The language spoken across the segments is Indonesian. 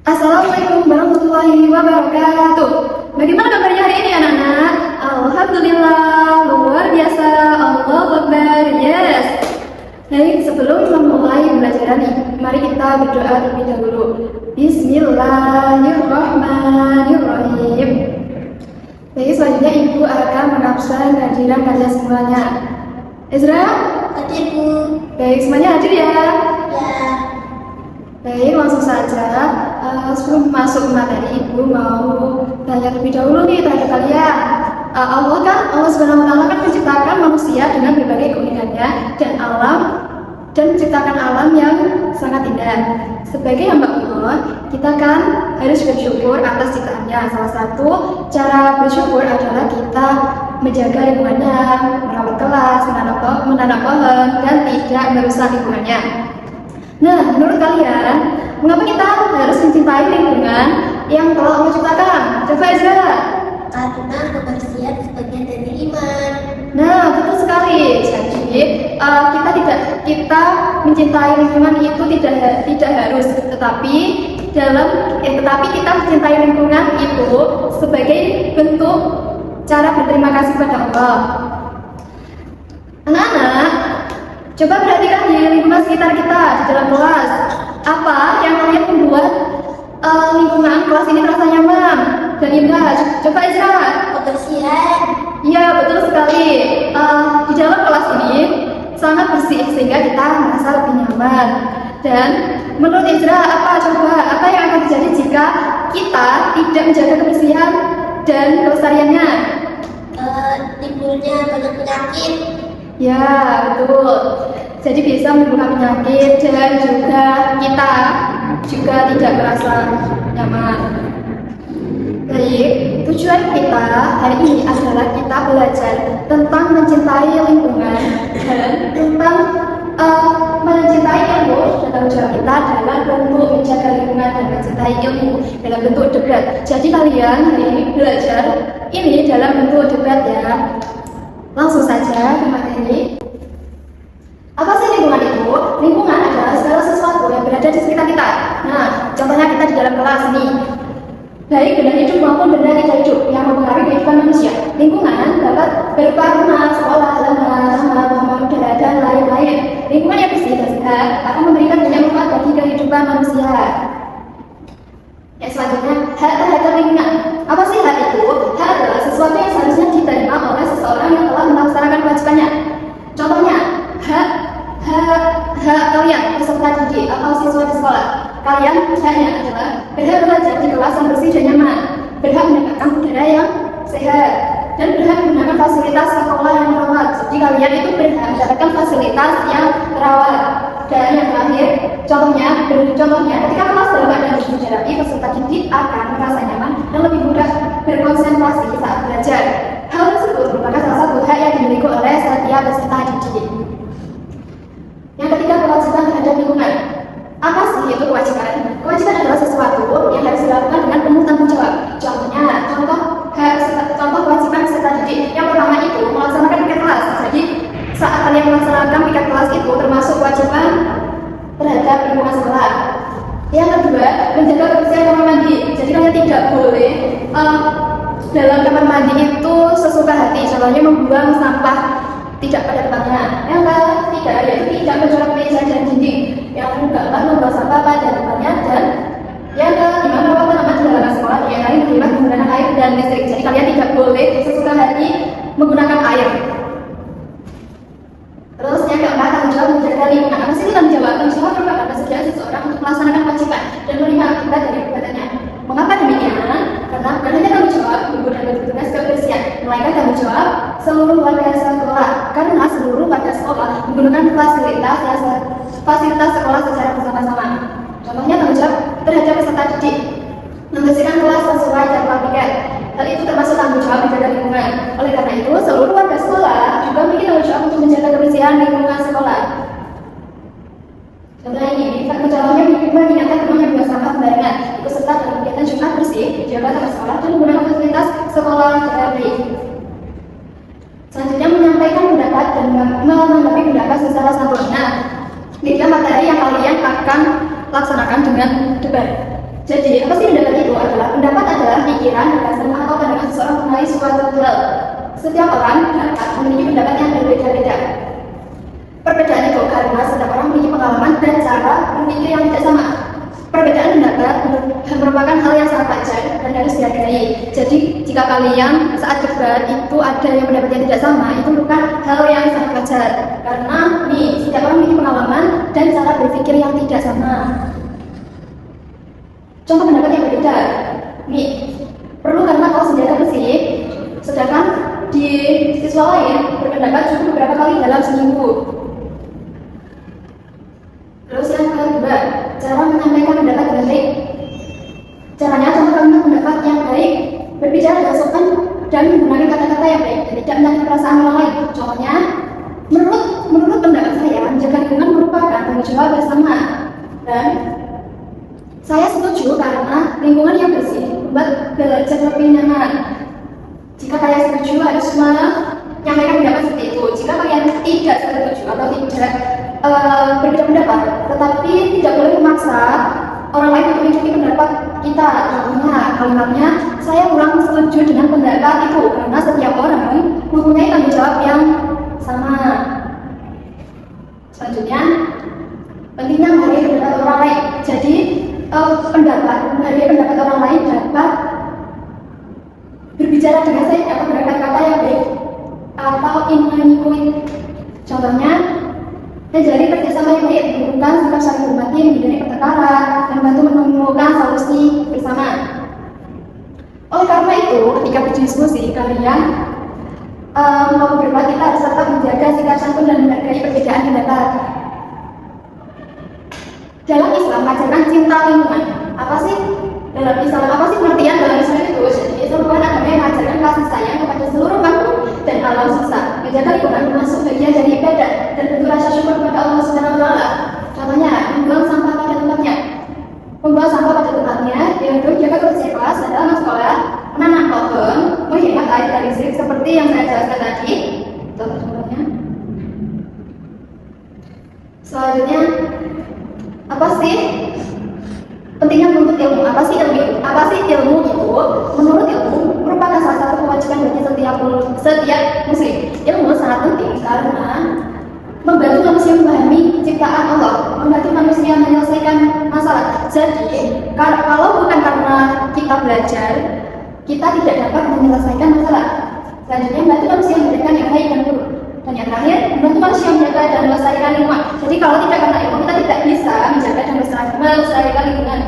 Assalamualaikum warahmatullahi wabarakatuh. Bagaimana kabarnya hari ini anak-anak? Alhamdulillah, luar biasa. Allahu Akbar, yes. Baik, sebelum memulai pembelajaran nih, mari kita berdoa terlebih dahulu. Bismillahirrahmanirrahim. Baik, selanjutnya Ibu akan mengabsen kehadiran kalian semuanya. Ezra? Hadir, Bu. Baik, semuanya hadir ya? Ya. Baik, langsung saja. Sebelum masuk ke materi, Ibu mau tanya lebih dahulu nih terhadap kalian. Allah Subhanahu Wa Taala kan menciptakan manusia dengan berbagai keunikannya dan menciptakan alam yang sangat indah. Sebagai hamba Allah, kita kan harus bersyukur atas ciptaannya. Salah satu cara bersyukur adalah kita menjaga lingkungannya, merawat kelas, menanam pohon, dan tidak merusak lingkungannya. Nah, menurut kalian, mengapa kita harus mencintai lingkungan yang telah Allah ciptakan? Coba Ezra. Karena kebersihan sebagian dari iman. Nah, betul sekali. Jadi, kita mencintai lingkungan itu tidak harus, tetapi kita mencintai lingkungan itu sebagai bentuk cara berterima kasih kepada Allah. Anak-anak, coba perhatikan di lingkungan sekitar kita, di dalam kelas. Apa yang kalian membuat lingkungan kelas ini terasa nyaman dan indah? Coba Ezra. Kebersihan. Iya, betul sekali. Di dalam kelas ini sangat bersih sehingga kita merasa lebih nyaman. Dan menurut Ezra, apa yang akan terjadi jika kita tidak menjaga kebersihan dan kelestariannya? Timbulnya banyak penyakit. Ya, betul. Jadi bisa menimbulkan penyakit dan juga kita juga tidak merasa nyaman. Baik, tujuan kita hari ini adalah kita belajar tentang mencintai lingkungan dan tentang mencintai ilmu. Dan tanggung jawab kita adalah bentuk menjaga lingkungan dan mencintai ilmu dalam bentuk debat. Jadi kalian hari ini belajar ini dalam bentuk debat ya. Langsung saja ke materi. Apa sih lingkungan itu? Lingkungan adalah segala sesuatu yang berada di sekitar kita. Nah, contohnya kita di dalam kelas nih. Baik benda hidup maupun benda tidak hidup yang mempengaruhi kehidupan manusia. Lingkungan dapat berupa rumah, sekolah, lembaga, udara, dan lain-lain. Lingkungan yang bersih dan sehat akan memberikan banyak manfaat bagi kehidupan manusia. Yang selanjutnya, hak terhadap lingkungan. Apa sih hak itu? Hak adalah sesuatu yang seharusnya diterima oleh seseorang yang telah melaksanakan kewajibannya. Contohnya, hak kalian peserta didik atau siswa di sekolah. Kalian haknya adalah berhak belajar di kelas yang bersih dan nyaman, berhak mendapatkan udara yang sehat, dan berhak menggunakan fasilitas sekolah yang terawat. Jadi kalian itu berhak mendapatkan fasilitas yang terawat. Dan yang terakhir, contohnya ketika kelas dalam keadaan berjarak, peserta didik akan merasa nyaman dan lebih mudah berkonsentrasi saat belajar. Hal tersebut merupakan salah satu hak yang dimiliki oleh setiap peserta didik. Yang ketiga, kewajiban terhadap lingkungan. Apa sih itu kewajiban? Kewajiban adalah sesuatu yang harus dilakukan dengan penuh tanggung jawab. Contoh kewajiban peserta didik. Yang pertama itu melaksanakan piket kelas. Jadi saat kalian melaksanakan piket kelas itu termasuk kewajiban terhadap lingkungan sekolah. Yang kedua, menjaga kebersihan kamar mandi. Jadi kalian tidak boleh dalam kamar mandi itu sesuka hati. Contohnya membuang sampah tidak pada tempatnya. Yang ketiga yaitu tidak mencoret meja dan dinding. Yang keempat, membuang sampah pada tempatnya. Dan yang kelima, merawat tanaman di dalam sekolah yang lain bebas menggunakan air dan listrik. Jadi kalian tidak boleh sesuka hati menggunakan air. Terus yang keempat, tanggung jawab menjaga lingkungan. Apa sih tanggung jawab? Tanggung jawab merupakan kesediaan seseorang untuk melaksanakan kewajiban dan menerima akibat dari perbuatannya. Mengapa demikian? Karena bukan hanya tanggung jawab guru dan bertugas kebersihan, melainkan tanggung jawab seluruh warga sekolah. Karena seluruh warga sekolah menggunakan fasilitas sekolah secara bersama-sama. Contohnya tanggung jawab terhadap peserta didik, membersihkan kelas sesuai jadwal piket. Hal itu termasuk tanggung jawab menjaga lingkungan. Oleh karena itu, seluruh warga sekolah juga memiliki tanggung jawab untuk menjaga kebersihan lingkungan sekolah. Contohnya mengingatkan rumah yang buang sampah sembarangan, ikut serta dalam kegiatan Jumat bersih, jaga taman sekolah, dan menggunakan fasilitas sekolah secara baik. Selanjutnya menyampaikan pendapat dan menanggapi pendapat secara sempurna. Ini materi yang kalian akan laksanakan dengan debat. Jadi, apa sih pendapat itu? Pendapat adalah pikiran, gagasan, atau pandangan seseorang mengenai suatu hal. Setiap orang dapat memiliki pendapat yang berbeda-beda. Perbedaan itu karena setiap orang memiliki pengalaman dan cara berpikir yang tidak sama. Perbedaan pendapat merupakan hal yang sangat wajar dan harus dihargai. Jadi, jika kalian saat debat itu ada yang pendapatnya tidak sama, itu bukan hal yang sangat wajar. Karena setiap orang memiliki pengalaman dan cara berpikir yang tidak sama. Contoh pendapat yang berbeda, perlu karena kalau senjata besi, sedangkan di siswa lain berpendapat cukup beberapa kali dalam seminggu. Terus yang kedua, cara menyampaikan pendapat dengan baik. Caranya contohkan pendapat yang baik, berbicara dengan sopan dan menggunakan kata-kata yang baik, dan tidak menyakiti perasaan orang lain. Contohnya, menurut pendapat saya, menjaga lingkungan merupakan tanggung jawab bersama. Dan saya setuju karena lingkungan yang bersih membuat belajar lebih nyaman. Jika kalian setuju, harus menyampaikan pendapat seperti itu. Jika kalian tidak setuju atau tidak berbeda pendapat, tetapi tidak boleh memaksa orang lain untuk mengikuti pendapat kita. Contohnya, kalimatnya, saya kurang setuju dengan pendapat itu, karena setiap orang mempunyai tanggung jawab yang sama. Selanjutnya, pentingnya menghargai pendapat orang lain. Jadi, menghargai pendapat orang lain dapat berbicara dengan saya atau berkata-kata yang baik atau inmanikuin. Contohnya, menjalin kerjasama yang baik, menunjukkan sikap saling berbagi, menghindari pertengkaran, dan membantu menemukan solusi bersama. Oleh karena itu, ketika berdiskusi, kalian mau berdebat, kita harus tetap menjaga sikap santun dan menghargai perbedaan pendapat. Dalam Islam, ajaran cinta lingkungan. Apa sih dalam Islam? Apa sih pengertian dalam Islam itu? Jadi, seluruh agama yang mengajarkan kasih sayang kepada seluruh makhluk dan alam semesta. Menjaga lingkungan termasuk bagian dari ibadah dan bentuk rasa syukur kepada Allah Subhanahu wa Ta'ala. Contohnya, membuang sampah pada tempatnya. Membuang sampah pada tempatnya, yaitu jaga kebersihan kelas dan dalam sekolah, menanam pohon, menghemat air dan listrik seperti yang saya jelaskan tadi. Contoh-contohnya. Selanjutnya, apa sih pentingnya menuntut ilmu? Apa sih ilmu itu? Menurut ilmu merupakan salah satu kewajiban bagi setiap muslim. Ilmu sangat penting karena membantu manusia memahami ciptaan Allah, membantu manusia menyelesaikan masalah. Jadi, kalau bukan karena kita belajar, kita tidak dapat menyelesaikan masalah. Selanjutnya, membantu manusia memberikan yang baik dan buruk. Dan yang terakhir, membantu manusia menjaga dan melestarikan lingkungan. Jadi kalau tidak karena ilmu, kita tidak bisa menjaga dan melestarikan lingkungan.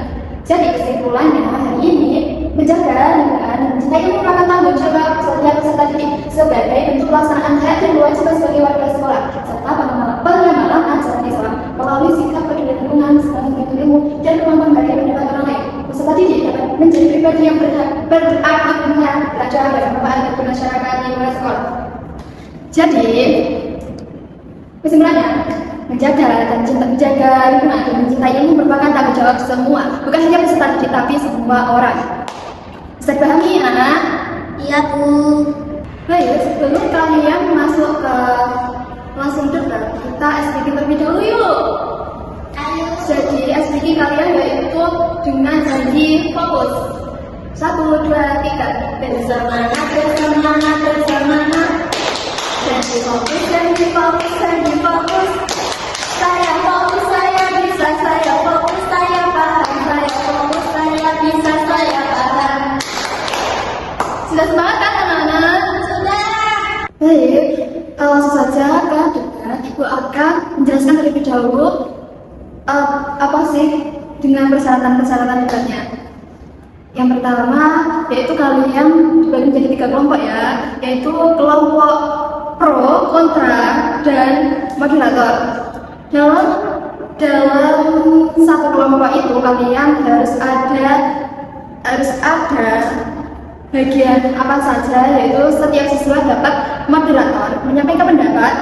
Jadi kesimpulannya hari ini, menjaga lingkungan dan mencintai ilmu merupakan tanggung jawab setiap peserta didik sebagai bentuk pelaksanaan hak dan kewajiban sebagai warga sekolah serta pengamalan ajaran Islam melalui sikap peduli lingkungan, saling berbagi ilmu dan kemampuan menghargai pendapat orang lain. Peserta didik dapat menjadi pribadi yang berakhlak mulia, belajar dan bermanfaat bagi masyarakat di luar sekolah. Jadi, kesimpulannya, menjaga lingkungan dan mencintai ilmu merupakan tanggung jawab semua, bukan hanya peserta didik tapi semua orang. Bisa dipahami, anak? Iya, Bu. Baik, sebelum kalian masuk ke langsung debat, kita SPG terlebih dahulu yuk. Ayo. Jadi SPG kalian yaitu dengan janji fokus. 1, 2, 3. Bersemangat. Janji fokus. Saya fokus, saya bisa, saya fokus, saya paham, saya fokus, saya bisa, saya paham. Sudah semangat kan anak-anak? Sudah. Baik, langsung saja ke debat. Ibu akan menjelaskan terlebih dahulu apa sih dengan persyaratan-persyaratan debatnya. Yang pertama, yaitu kalian dibagi menjadi 3 kelompok ya, yaitu kelompok pro, kontra, dan moderator. Dalam satu kelompok itu kalian harus ada bagian apa saja, yaitu setiap siswa dapat moderator menyampaikan pendapat,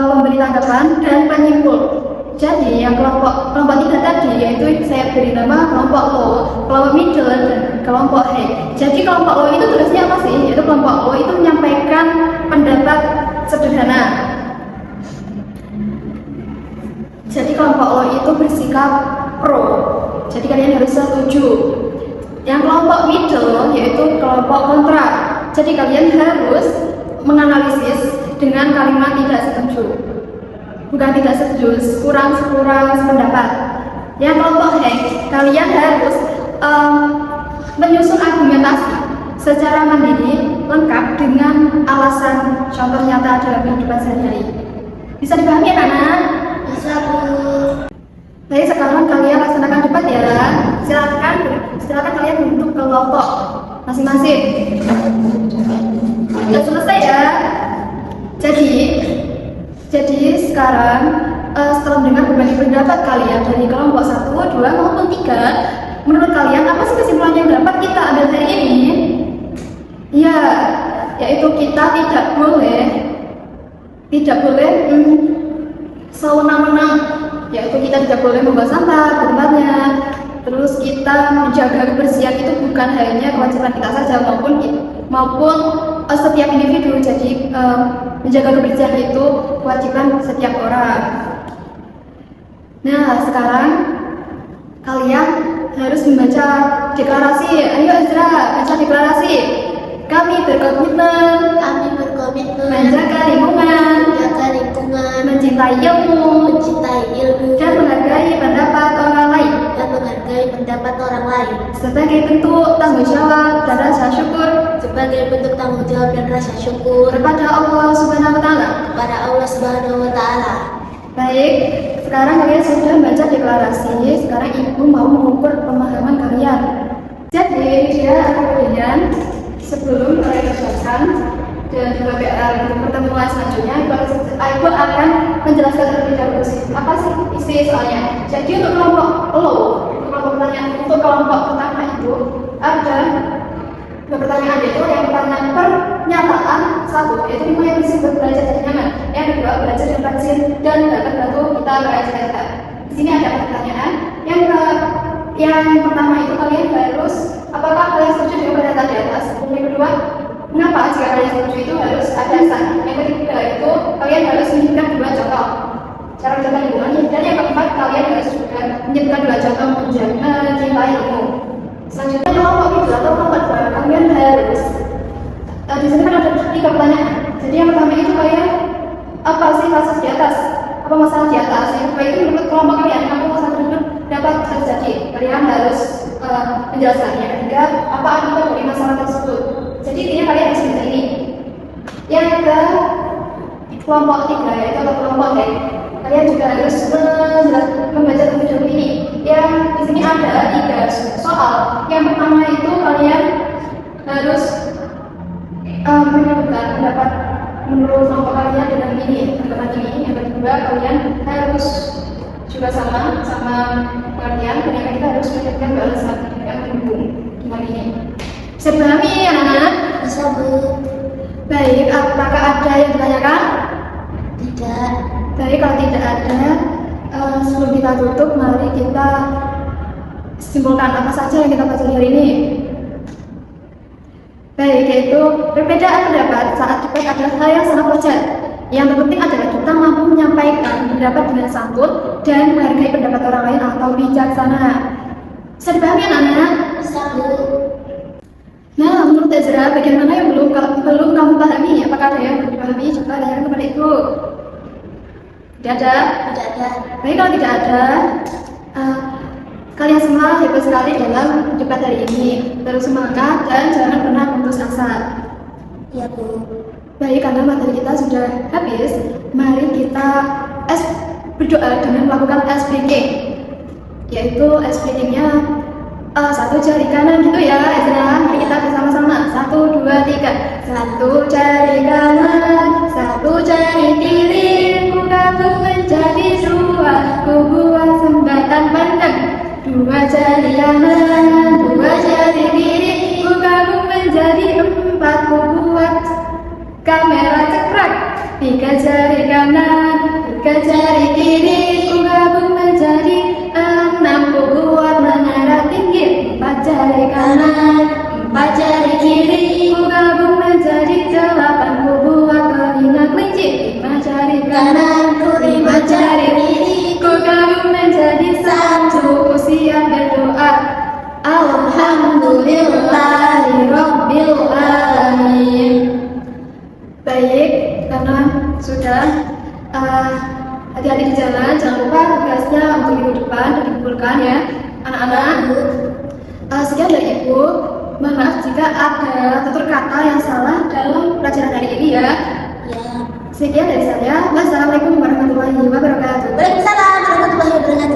memberi tanggapan, dan penyimpul. Jadi yang kelompok 3 tadi yaitu saya beri nama kelompok low, kelompok middle, dan kelompok high. Jadi kelompok low itu tugasnya apa sih? Yaitu kelompok low itu menyampaikan pendapat sederhana. Jadi kelompok low itu bersikap pro. jadi kalian harus setuju. Yang kelompok middle yaitu kelompok kontra, jadi kalian harus menganalisis dengan kalimat tidak setuju, bukan tidak setuju, kurang sependapat. Yang kelompok hang, kalian harus menyusun argumentasi secara mandiri lengkap dengan alasan contoh nyata dalam kehidupan sehari-hari. Bisa dipahami ya anak? Bisa, Bu. Baik, sekarang kalian laksanakan debat ya. Silakan kalian bentuk kelompok masing-masing. Sudah selesai ya. Jadi sekarang setelah mendengar berbagai pendapat kalian dari kelompok 1, 2 maupun 3, menurut kalian apa sih kesimpulan yang dapat kita ambil hari ini? Ya, yaitu kita tidak boleh sewenang-wenang, yaitu kita tidak boleh membuang sampah di tempatnya. Terus kita menjaga kebersihan itu bukan hanya kewajiban kita saja maupun setiap individu. Jadi menjaga kebersihan itu kewajiban setiap orang. Nah, sekarang kalian harus membaca deklarasi. Ayo Ezra, baca deklarasi. Kami berkomitmen menjaga lingkungan, mencintai ilmu, dan menghargai pendapat orang lain, sebagai bentuk tanggung jawab dan rasa syukur kepada Allah Subhanahu wa Ta'ala. Baik, sekarang kalian sudah membaca deklarasi. Sekarang ibu mau mengukur pemahaman kalian. Jadi kalian sebelum kalian kerjakan dan di pertemuan selanjutnya, ibu akan menjelaskan terlebih dahulu apa sih isi soalnya. Jadi untuk kelompok pertama itu ada dua pertanyaan, yaitu yang pertanyaan pernyataan 1, yaitu lima yang bersifat belajar dan nyaman. Yang kedua, belajar dan rajin dan dapat bantu kita belajar. Di sini ada pertanyaan. Yang pertama itu kalian harus, apakah kalian setuju dengan pernyataan di atas? Yang kedua, mengapa jika kalian setuju itu harus ada alasan? Yang ketiga itu kalian harus menyebutkan 2 contoh cara menjaga lingkungan, dan yang keempat kalian harus juga menyebutkan 2 contoh mencintai ilmu. Selanjutnya kelompok itu atau kelompok 2, kalian harus di sini kan ada 3 pertanyaan. Jadi yang pertama itu kalian apa sih kasus di atas? Apa masalah di atas? Yang kedua itu menurut kelompok kalian apa masalah tersebut dapat terjadi? Kalian harus menjelaskan. Yang ketiga, apa akibat dari masalah tersebut? Jadi intinya kalian harus bisa ini. Yang ke kelompok 3 yaitu kelompok D, kalian juga harus membaca terlebih dahulu ini. Yang di sini ada 3 soal. Yang pertama itu kalian harus menyebutkan pendapat menurut kelompok kalian dalam ini. Yang kedua kalian harus juga sama pengertian, dan yang ketiga harus menyebutkan alasan yang mendukung dengan ini. Bisa dipahami anak-anak? Bisa, Bu. Baik, apakah ada yang ditanyakan? Tidak. Baik, kalau tidak ada, sebelum kita tutup, mari kita simpulkan apa saja yang kita pelajari hari ini. Baik, yaitu perbedaan pendapat saat debat adalah hal yang sangat wajar. Yang terpenting adalah kita mampu menyampaikan pendapat dengan santun dan menghargai pendapat orang lain atau bijaksana. Bisa dipahami anak-anak? Bisa, Bu. Nah, menurut Ezra, bagaimana yang belum kamu pahami? Apakah ada yang belum dipahami? Coba tanyakan kepada ibu. Tidak ada? Tidak ada. Baik, kalau tidak ada, kalian semua hebat sekali dalam debat hari ini. Terus semangat dan jangan pernah putus asa. Iya, Bu. Baik, karena materi kita sudah habis, mari kita berdoa dengan melakukan SBK, yaitu SBK-nya 1 jari kanan gitu ya, Ezra. Mari kita bersama-sama. 1, 2, 3. 1 jari kanan, 1 jari kiri, ku gabung menjadi 2, ku buat jembatan pandang. 2 jari kanan, 2 jari kiri, ku gabung menjadi 4, ku buat kamera cekrek. 3 jari kanan, 3 jari kiri, ku gabung menjadi 6, ku buat menara tinggi. 4 jari kanan, 4 jari kiri, ku gabung menjadi 8, ku buat telinga kelinci. 5 jari kanan, 5 jari kiri, ku gabung menjadi 1, ku siap berdoa. Alhamdulillahirobbilalamin. Baik, karena sudah hati-hati di jalan, jangan lupa tugasnya untuk minggu depan dan dikumpulkan ya anak-anak. Sekian dari Ibu. Mohon maaf jika ada tutur kata yang salah dalam pelajaran hari ini ya. Ya. Sekian dari saya. Wassalamualaikum warahmatullahi wabarakatuh. Waalaikumsalam warahmatullahi wabarakatuh.